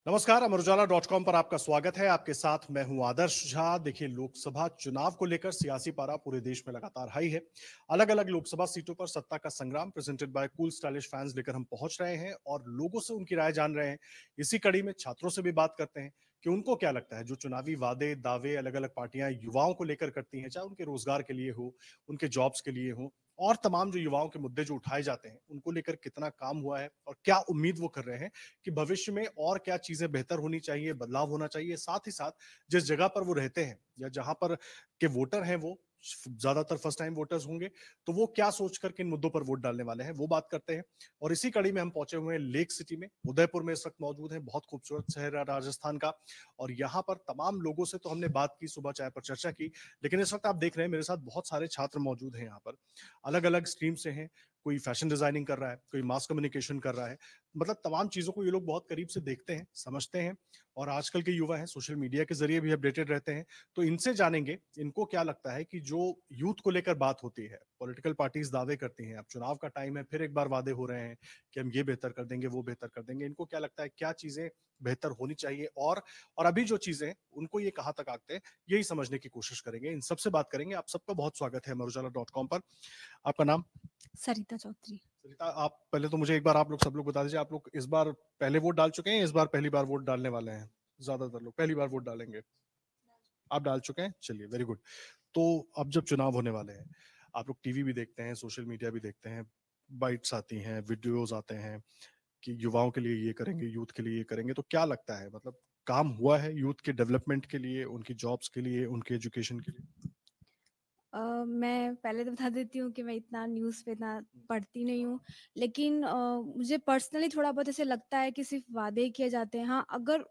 नमस्कार, अमर उजाला.com पर आपका स्वागत है। आपके साथ मैं हूं आदर्श झा। देखिए, लोकसभा चुनाव को लेकर सियासी पारा पूरे देश में लगातार हाई है। अलग अलग लोकसभा सीटों पर सत्ता का संग्राम presented by cool stylish fans लेकर हम पहुंच रहे हैं और लोगों से उनकी राय जान रहे हैं। इसी कड़ी में छात्रों से भी बात करते हैं कि उनको क्या लगता है, जो चुनावी वादे दावे अलग अलग पार्टियां युवाओं को लेकर करती हैं, चाहे उनके रोजगार के लिए हो, उनके जॉब्स के लिए हो, और तमाम जो युवाओं के मुद्दे जो उठाए जाते हैं उनको लेकर कितना काम हुआ है और क्या उम्मीद वो कर रहे हैं कि भविष्य में और क्या चीजें बेहतर होनी चाहिए, बदलाव होना चाहिए। साथ ही साथ जिस जगह पर वो रहते हैं या जहां पर के वोटर हैं, वो ज्यादातर फर्स्ट टाइम वोटर्स होंगे, तो वो क्या सोचकर किन मुद्दों पर वोट डालने वाले हैं, वो बात करते हैं। और इसी कड़ी में हम पहुंचे हुए हैं लेक सिटी में, उदयपुर में इस वक्त मौजूद हैं। बहुत खूबसूरत शहर है राजस्थान का, और यहाँ पर तमाम लोगों से तो हमने बात की, सुबह चाय पर चर्चा की, लेकिन इस वक्त आप देख रहे हैं मेरे साथ बहुत सारे छात्र मौजूद हैं यहाँ पर। अलग अलग स्ट्रीम से हैं, कोई फैशन डिजाइनिंग कर रहा है, कोई मास कम्युनिकेशन कर रहा है। मतलब तमाम चीजों को ये लोग बहुत करीब से देखते हैं, समझते हैं, और आजकल के युवा हैं सोशल मीडिया के जरिए भी अपडेटेड रहते हैं। तो इनसे जानेंगे इनको क्या लगता है कि जो यूथ को लेकर बात होती है, पॉलिटिकल पार्टीज दावे करती हैं, अब चुनाव का टाइम है, फिर एक बार वादे हो रहे हैं कि हम ये बेहतर कर देंगे, वो बेहतर कर देंगे। इनको क्या लगता है, क्या चीजें बेहतर होनी चाहिए, और अभी जो चीजें हैं उनको ये कहाँ तक आते हैं, यही समझने की कोशिश करेंगे। इन सबसे बात करेंगे। आप सबका बहुत स्वागत है अमर उजाला.com पर। आपका नाम? सरिता चौधरी। सरिता, आप पहले तो मुझे एक बार आप लोग सब लोग बता दीजिए, आप लोग इस बार पहले वोट डाल चुके हैं, इस बार पहली बार वोट डालने वाले हैं? ज्यादातर लोग पहली बार वोट डालेंगे। आप डाल चुके हैं, चलिए वेरी गुड। तो अब जब चुनाव होने वाले हैं, आप लोग टीवी भी देखते हैं, सोशल मीडिया भी देखते हैं, बाइट्स आती हैं, वीडियोस आते हैं कि युवाओं के लिए ये करेंगे, यूथ के लिए ये करेंगे। तो क्या लगता है, मतलब काम हुआ है यूथ के डेवलपमेंट के लिए, उनकी जॉब्स के लिए, उनके एजुकेशन के लिए? मैं पहले तो बता देती हूँ कि मैं इतना न्यूज़ पे इतना पढ़ती नहीं हूँ, लेकिन मुझे पर्सनली थोड़ा बहुत ऐसे लगता है कि सिर्फ वादे ही किए जाते हैं। हाँ, अगर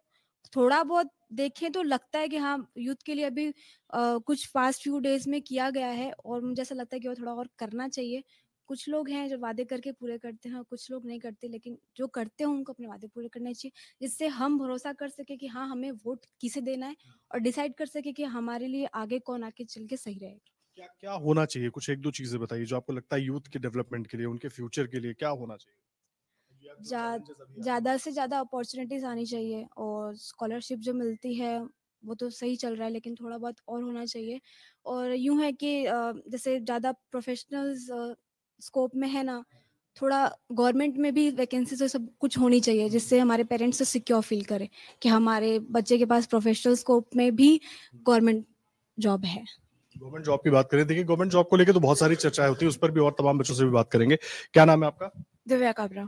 थोड़ा बहुत देखें तो लगता है कि हाँ, यूथ के लिए अभी कुछ पास्ट फ्यू डेज़ में किया गया है और मुझे ऐसा लगता है कि वो थोड़ा और करना चाहिए। कुछ लोग हैं जो वादे करके पूरे करते हैं और कुछ लोग नहीं करते, लेकिन जो करते हैं उनको अपने वादे पूरे करने चाहिए, जिससे हम भरोसा कर सकें कि हाँ, हमें वोट किसे देना है और डिसाइड कर सकें कि हमारे लिए आगे कौन आके चल के सही रहेगा। क्या क्या होना चाहिए, कुछ एक दो चीजें बताइए जो आपको लगता है यूथ के डेवलपमेंट के लिए, उनके फ्यूचर के लिए क्या होना चाहिए, या जो जा challenges अभी आ रहे हैं? ज़्यादा से ज़्यादा अपॉर्च्युनिटीज़ आनी चाहिए और स्कॉलरशिप जो मिलती है, वो तो सही चल रहा है, लेकिन थोड़ा बहुत और होना चाहिए। और यूँ है कि जैसे ज़्यादा प्रोफ़ेशनल्स स्कोप में है ना, थोड़ा गवर्नमेंट में भी वैकेंसीज़ और सब कुछ होनी चाहिए, जिससे हमारे पेरेंट्स सिक्योर फ़ील करें कि हमारे बच्चे के पास प्रोफ़ेशनल स्कोप में भी गवर्नमेंट जॉब है। गवर्नमेंट जॉब की बात करें, देखिए गवर्नमेंट जॉब को लेकर तो बहुत सारी चर्चाएं होती है, उस पर भी और तमाम बच्चों से भी बात करेंगे। क्या नाम है आपका? दिव्या काबरा।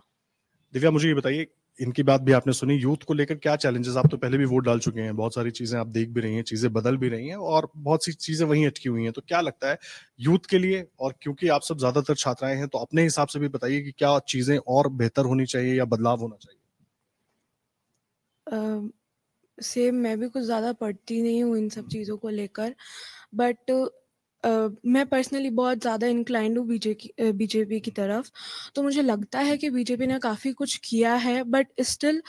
दिव्या, मुझे ये बताइए, इनकी बात भी आपने सुनी, यूथ को लेकर क्या चैलेंजेस? आप तो पहले भी वोट डाल चुके हैं, बहुत सारी चीजें आप देख भी रही हैं, चीजें बदल भी रही हैं और बहुत सी चीजें वहीं अटकी हुई हैं। तो क्या लगता है यूथ के लिए, और क्योंकि आप सब ज्यादातर छात्राएं हैं, तो अपने हिसाब से भी बताइए कि क्या चीजें और बेहतर होनी चाहिए या बदलाव होना चाहिए? सेम मैं भी कुछ ज़्यादा पढ़ती नहीं हूँ इन सब चीज़ों को लेकर, बट मैं पर्सनली बहुत ज़्यादा इंक्लाइंड हूँ बीजेपी की तरफ। तो मुझे लगता है कि बीजेपी ने काफ़ी कुछ किया है, but still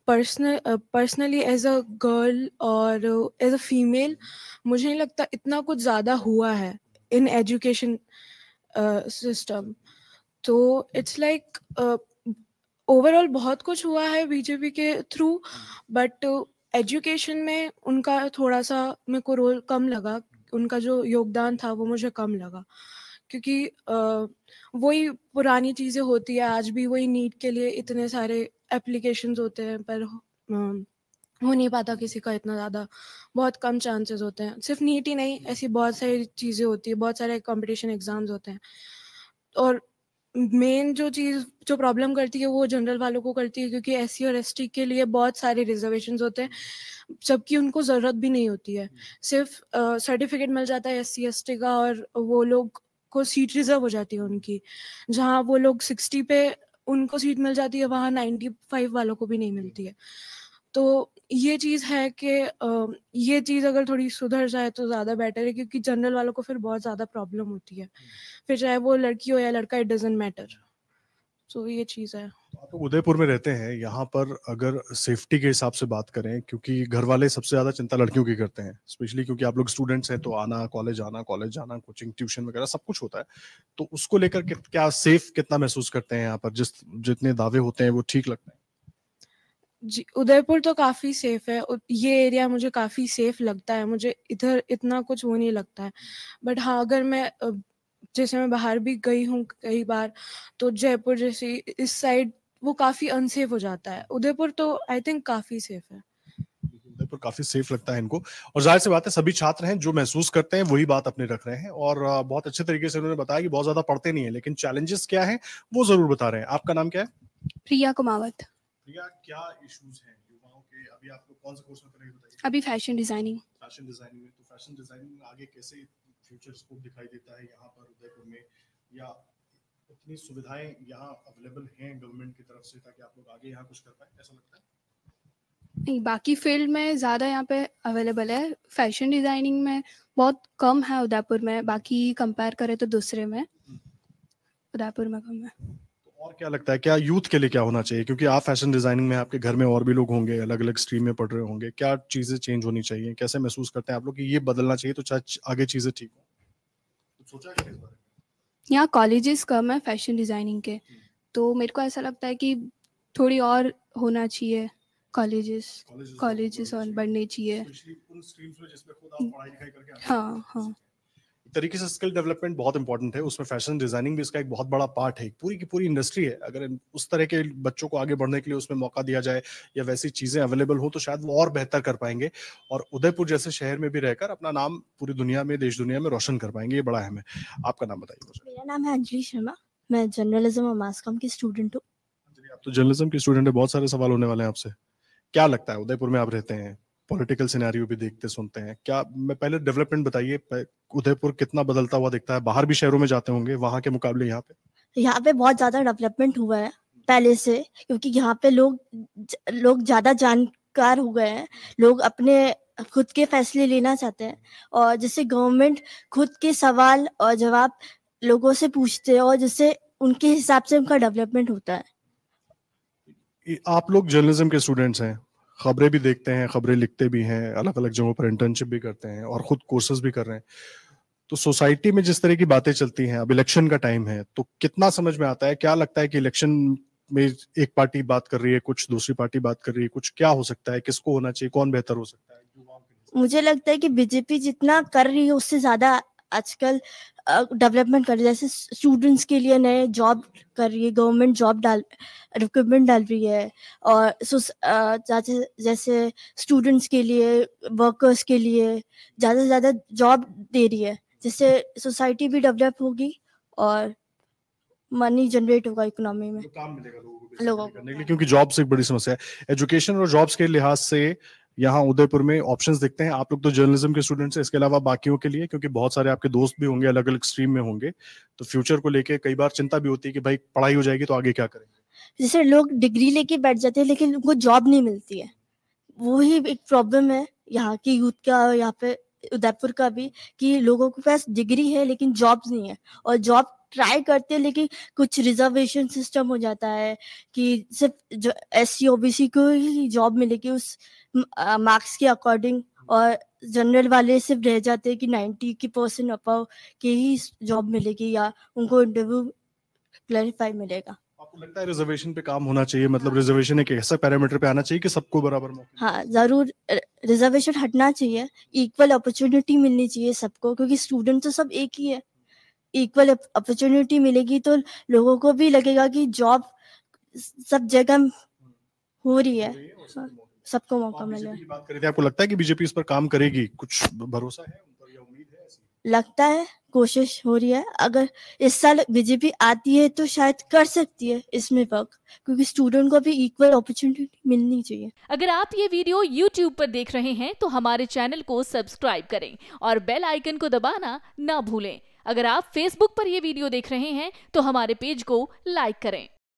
personally as a girl और एज अ फीमेल मुझे नहीं लगता इतना कुछ ज़्यादा हुआ है इन एजुकेशन सिस्टम। तो इट्स लाइक ओवरऑल बहुत कुछ हुआ है बीजेपी के थ्रू, बट एजुकेशन में उनका थोड़ा सा मेरे को रोल कम लगा। उनका जो योगदान था वो मुझे कम लगा, क्योंकि वही पुरानी चीज़ें होती है आज भी। वही नीट के लिए इतने सारे एप्लीकेशंस होते हैं, पर हो नहीं पाता किसी का इतना ज़्यादा। बहुत कम चांसेस होते हैं। सिर्फ नीट ही नहीं, ऐसी बहुत सारी चीज़ें होती है, बहुत सारे कंपटीशन एग्जाम्स होते हैं। और मेन जो चीज़ जो प्रॉब्लम करती है वो जनरल वालों को करती है, क्योंकि एससी और एसटी के लिए बहुत सारे रिजर्वेशंस होते हैं, जबकि उनको ज़रूरत भी नहीं होती है। सिर्फ सर्टिफिकेट मिल जाता है एससी एसटी का और वो लोग को सीट रिजर्व हो जाती है उनकी। जहाँ वो लोग 60 पे उनको सीट मिल जाती है, वहाँ 95 वालों को भी नहीं मिलती है। तो ये चीज़ है कि ये चीज़ अगर थोड़ी सुधर जाए तो ज़्यादा बेटर है, क्योंकि जनरल वालों को फिर बहुत ज़्यादा प्रॉब्लम होती है। फिर चाहे वो लड़की हो या लड़का, इट डजंट मैटर। तो ये चीज़ है। आप लोग उदयपुर में रहते हैं, यहाँ पर अगर सेफ्टी के हिसाब से बात करें, क्योंकि घर वाले सबसे ज्यादा चिंता लड़कियों की करते हैं, स्पेशली क्योंकि आप लोग स्टूडेंट्स हैं, तो आना, कॉलेज जाना, कोचिंग ट्यूशन वगैरह सब कुछ होता है। तो उसको लेकर क्या सेफ कितना महसूस करते हैं यहाँ पर? जितने दावे होते हैं वो ठीक लगते हैं? जी, उदयपुर तो काफ़ी सेफ है। ये एरिया मुझे काफ़ी सेफ लगता है, मुझे इधर इतना कुछ वो नहीं लगता है। बट हाँ, अगर मैं जैसे मैं बाहर भी गई हूँ कई बार, तो जयपुर जैसी इस साइड वो काफ़ी अनसेफ हो जाता है। उदयपुर तो आई थिंक काफ़ी सेफ है। उदयपुर काफी सेफ लगता है इनको, और जाहिर सी बात है सभी छात्र हैं जो महसूस करते हैं वही बात अपने रख रहे हैं, और बहुत अच्छे तरीके से उन्होंने बताया कि बहुत ज्यादा पढ़ते नहीं है, लेकिन चैलेंजेस क्या है वो जरूर बता रहे हैं। आपका नाम क्या है? प्रिया कुमावत। प्रिया, क्या इश्यूज हैं युवाओं के? अभी आप लोग कौन सा कोर्स में कर रहे हैं बताइए। अभी फैशन डिजाइनिंग। फैशन डिजाइनिंग में, तो फैशन डिजाइनिंग में आगे कैसे फ्यूचर स्कोप दिखाई देता है यहाँ पर उदयपुर में, या इतनी सुविधाएं यहाँ अवेलेबल हैं गवर्नमेंट की तरफ से ताकि आप लोग आगे यहाँ कुछ कर पाए, ऐसा लगता है? नहीं, बाकी फील्ड में ज़्यादा यहाँ पे अवेलेबल है, फैशन डिजाइनिंग में बहुत कम है उदयपुर में, बाकी कंपेयर करें तो दूसरे में उदयपुर में कम है। तो और क्या लगता है, क्या यूथ के लिए क्या होना चाहिए, क्योंकि आप फैशन डिजाइनिंग में, आपके घर में और भी लोग होंगे, अलग अलग स्ट्रीम में पढ़ रहे होंगे, क्या चीजें चेंज होनी चाहिए, कैसे महसूस करते हैं आप लोग कि ये बदलना चाहिए तो शायद आगे चीजें ठीक हो? कुछ सोचा है क्या इस बारे में? यहाँ कॉलेजेस कम है फैशन डिजाइनिंग के, तो मेरे को ऐसा लगता है कि थोड़ी और होना चाहिए, कॉलेजेस और बढ़ने चाहिए। स्पेशली उन स्ट्रीम्स में जिसमें खुद आप पढ़ाई लिखाई करके आगे हाँ हाँ। एक तरीके से स्किल डेवलपमेंट बहुत इंपॉर्टेंट है, उसमें फैशन डिजाइनिंग भी इसका एक बहुत बड़ा पार्ट है, पूरी की पूरी इंडस्ट्री है। अगर उस तरह के बच्चों को आगे बढ़ने के लिए उसमें मौका दिया जाए या वैसी चीजें अवेलेबल हो तो शायद वो और बेहतर कर पाएंगे, और उदयपुर जैसे शहर में भी रहकर अपना नाम पूरी दुनिया में, देश दुनिया में रोशन कर पाएंगे। ये बड़ा अहम है। आपका नाम बताइए मुझे। मेरा नाम है अंजलि शर्मा, मैं जर्नलिज्म और मास कॉम की स्टूडेंट हूँ। आप तो जर्नलिज्म की स्टूडेंट है, बहुत सारे सवाल होने वाले हैं आपसे। क्या लगता है, उदयपुर में आप रहते हैं, पॉलिटिकल सिनेरियो भी देखते सुनते हैं, क्या मैं पहले डेवलपमेंट बताइए, उदयपुर कितना बदलता हुआ दिखता है? बाहर भी शहरों में जाते होंगे, वहां के मुकाबले यहाँ पे बहुत ज्यादा डेवलपमेंट हुआ है पहले से, क्योंकि यहाँ पे लोग ज्यादा जानकार हो गए हैं, लोग अपने खुद के फैसले लेना चाहते हैं, और जिससे गवर्नमेंट खुद के सवाल और जवाब लोगों से पूछते हैं, और जिससे उनके हिसाब से उनका डेवलपमेंट होता है। आप लोग जर्नलिज्म के स्टूडेंट्स हैं, खबरें भी देखते हैं, खबरें लिखते भी हैं, अलग अलग जगहों पर इंटर्नशिप भी करते हैं और खुद कोर्सेज भी कर रहे हैं, तो सोसाइटी में जिस तरह की बातें चलती हैं, अब इलेक्शन का टाइम है, तो कितना समझ में आता है, क्या लगता है कि इलेक्शन में एक पार्टी बात कर रही है, कुछ दूसरी पार्टी बात कर रही है, कुछ क्या हो सकता है, किसको होना चाहिए, कौन बेहतर हो सकता है? मुझे लगता है कि बीजेपी जितना कर रही है उससे ज्यादा आजकल डेवलपमेंट कर रही है। जैसे स्टूडेंट्स के लिए नए जॉब कर रही है, गवर्नमेंट जॉब रिक्रूटमेंट डाल रही है, और जैसे स्टूडेंट्स के लिए, वर्कर्स के लिए ज़्यादा से ज़्यादा जॉब दे रही है, जिससे सोसाइटी भी डेवलप होगी और मनी जनरेट होगा इकोनॉमी में, काम मिलेगा लोगों को करने के लिए, क्योंकि जॉब्स एक बड़ी समस्या है। एजुकेशन और जॉब्स के लिहाज से यहाँ उदयपुर में ऑप्शंस दिखते हैं। आप लोग तो जर्नलिज्म के स्टूडेंट्स हैं, इसके अलावा बाकियों के लिए, क्योंकि बहुत सारे आपके दोस्त भी होंगे, अलग अलग स्ट्रीम में होंगे, तो फ्यूचर को लेके कई बार चिंता भी होती है कि भाई पढ़ाई हो जाएगी तो आगे क्या करेंगे। जैसे लोग डिग्री लेके बैठ जाते हैं लेकिन उनको जॉब नहीं मिलती है, वो ही एक प्रॉब्लम है यहाँ की यूथ का, यहाँ पे उदयपुर का भी, कि लोगों के पास डिग्री है लेकिन जॉब्स नहीं है, और जॉब ट्राई करते हैं लेकिन कुछ रिजर्वेशन सिस्टम हो जाता है कि सिर्फ जो SC OBC को ही जॉब मिलेगी उस मार्क्स के अकॉर्डिंग, और जनरल वाले सिर्फ रह जाते हैं कि 90% अबव के ही जॉब मिलेगी या उनको इंटरव्यू क्लैरिफाई मिलेगा। आपको लगता है रिजर्वेशन पे काम होना चाहिए, मतलब रिजर्वेशन एक ऐसा पैरामीटर पे आना चाहिए कि सबको बराबर मौका? हाँ, जरूर रिजर्वेशन हटना चाहिए, इक्वल अपॉर्चुनिटी मिलनी चाहिए सबको, क्योंकि स्टूडेंट तो सब एक ही है। इक्वल अपॉर्चुनिटी मिलेगी तो लोगों को भी लगेगा कि जॉब सब जगह हो रही है, सबको मौका मिले। बात करें, आपको लगता है कि बीजेपी इस पर काम करेगी? कुछ भरोसा है उन पर या उम्मीद है ऐसी? लगता है, कोशिश हो रही है। अगर इस साल बीजेपी आती है तो शायद कर सकती है इसमें वर्क, क्योंकि स्टूडेंट को भी इक्वल अपॉर्चुनिटी मिलनी चाहिए। अगर आप ये वीडियो YouTube पर देख रहे हैं तो हमारे चैनल को सब्सक्राइब करें और बेल आइकन को दबाना ना भूलें। अगर आप Facebook पर ये वीडियो देख रहे हैं तो हमारे पेज को लाइक करें।